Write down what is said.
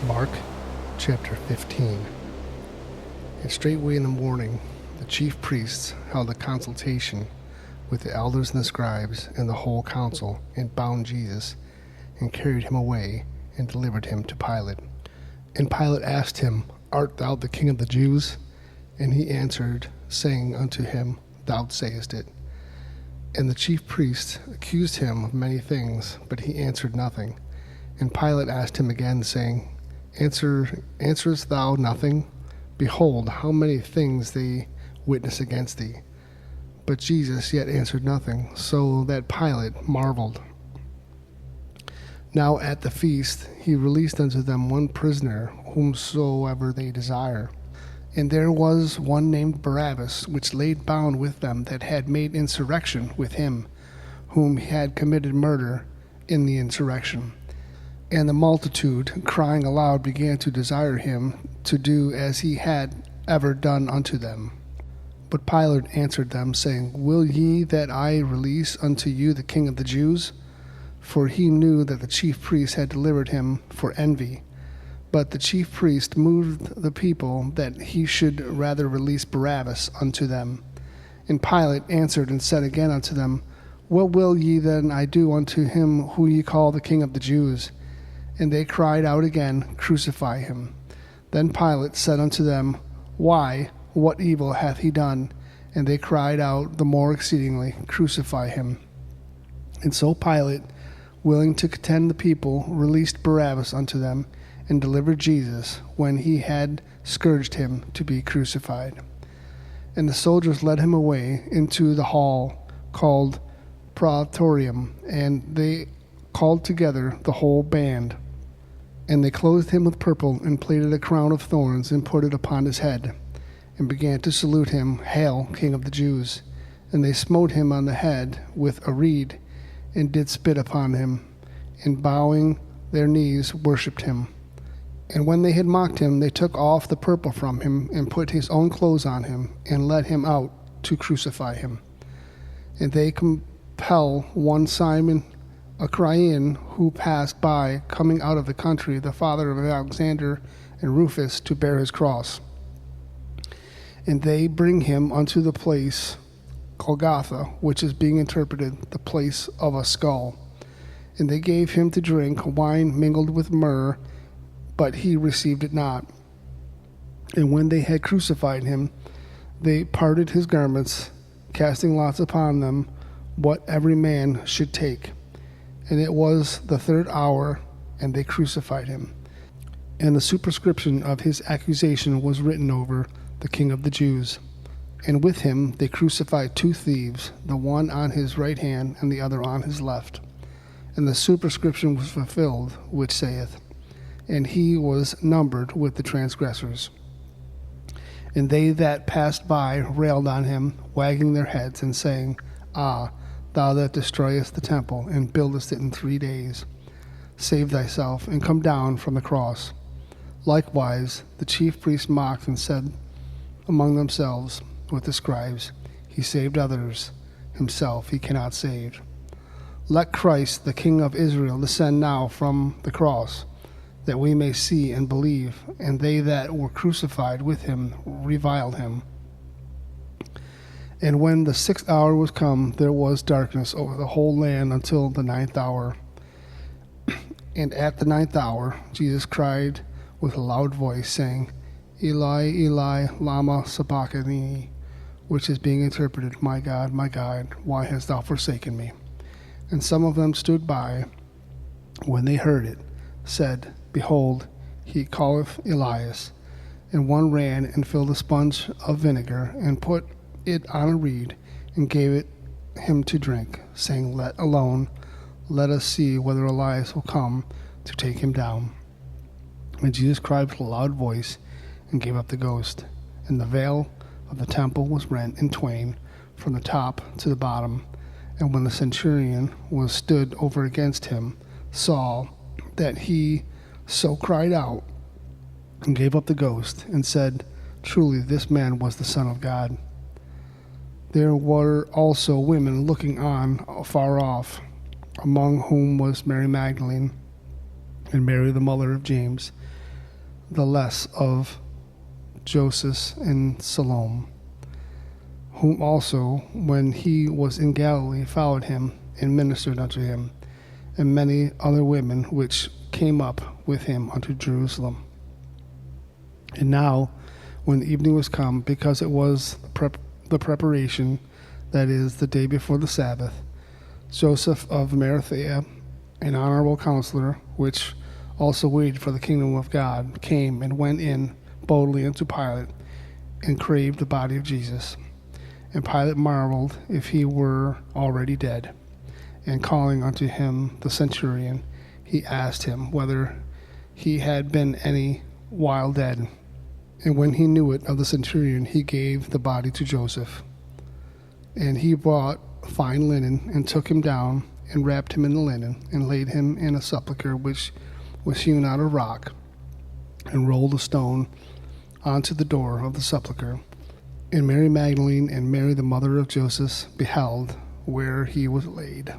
Mark chapter 15. And straightway in the morning the chief priests held a consultation with the elders and the scribes and the whole council, and bound Jesus, and carried him away, and delivered him to Pilate. And Pilate asked him, Art thou the king of the Jews? And he answered, saying unto him, Thou sayest it. And the chief priests accused him of many things, but he answered nothing. And Pilate asked him again, saying, Answerest thou nothing? Behold, how many things they witness against thee. But Jesus yet answered nothing, so that Pilate marveled. Now at the feast he released unto them one prisoner, whomsoever they desire. And there was one named Barabbas, which laid bound with them that had made insurrection with him, whom had committed murder in the insurrection. And the multitude, crying aloud, began to desire him to do as he had ever done unto them. But Pilate answered them, saying, Will ye that I release unto you the King of the Jews? For he knew that the chief priests had delivered him for envy. But the chief priest moved the people that he should rather release Barabbas unto them. And Pilate answered and said again unto them, What will ye then I do unto him who ye call the King of the Jews? And they cried out again, Crucify him. Then Pilate said unto them, Why, what evil hath he done? And they cried out the more exceedingly, Crucify him. And so Pilate, willing to content the people, released Barabbas unto them, and delivered Jesus, when he had scourged him, to be crucified. And the soldiers led him away into the hall called Praetorium, and they called together the whole band. And they clothed him with purple, and plaited a crown of thorns, and put it upon his head, and began to salute him, Hail, King of the Jews! And they smote him on the head with a reed, and did spit upon him, and bowing their knees worshipped him. And when they had mocked him, they took off the purple from him, and put his own clothes on him, and led him out to crucify him. And they compel one Simon, a Cyrene, who passed by, coming out of the country, the father of Alexander and Rufus, to bear his cross. And they bring him unto the place Golgotha, which is being interpreted, the place of a skull. And they gave him to drink wine mingled with myrrh, but he received it not. And when they had crucified him, they parted his garments, casting lots upon them, what every man should take. And it was the third hour, and they crucified him. And the superscription of his accusation was written over, the King of the Jews. And with him they crucified two thieves, the one on his right hand, and the other on his left. And the superscription was fulfilled, which saith, And he was numbered with the transgressors. And they that passed by railed on him, wagging their heads, and saying, Ah, thou that destroyest the temple, and buildest it in 3 days, save thyself, and come down from the cross. Likewise the chief priests mocked, and said among themselves with the scribes, He saved others, himself he cannot save. Let Christ, the King of Israel, descend now from the cross, that we may see and believe. And they that were crucified with him reviled him. And when the 6th hour was come, there was darkness over the whole land until the 9th hour. And at the 9th hour Jesus cried with a loud voice, saying, Eli, Eli, lama sabachthani, which is being interpreted, my God, why hast thou forsaken me? And some of them stood by, when they heard it, said, Behold, he calleth Elias. And one ran and filled a sponge of vinegar, and put it on a reed, and gave it him to drink, saying, Let alone, let us see whether Elias will come to take him down. And Jesus cried with a loud voice, and gave up the ghost. And the veil of the temple was rent in twain, from the top to the bottom. And when the centurion was stood over against him, saw that he so cried out, and gave up the ghost, and said, Truly this man was the Son of God. There were also women looking on afar off, among whom was Mary Magdalene, and Mary the mother of James, the less of Joseph and Salome, whom also, when he was in Galilee, followed him and ministered unto him, and many other women which came up with him unto Jerusalem. And now, when the evening was come, because it was the preparation, that is, the day before the Sabbath, Joseph of Arimathea, an honorable counselor, which also waited for the kingdom of God, came and went in boldly unto Pilate, and craved the body of Jesus. And Pilate marveled if he were already dead. And calling unto him the centurion, he asked him whether he had been any while dead. And when he knew it of the centurion, he gave the body to Joseph. And he brought fine linen, and took him down, and wrapped him in the linen, and laid him in a sepulchre which was hewn out of rock, and rolled a stone unto the door of the sepulchre. And Mary Magdalene and Mary the mother of Joseph beheld where he was laid.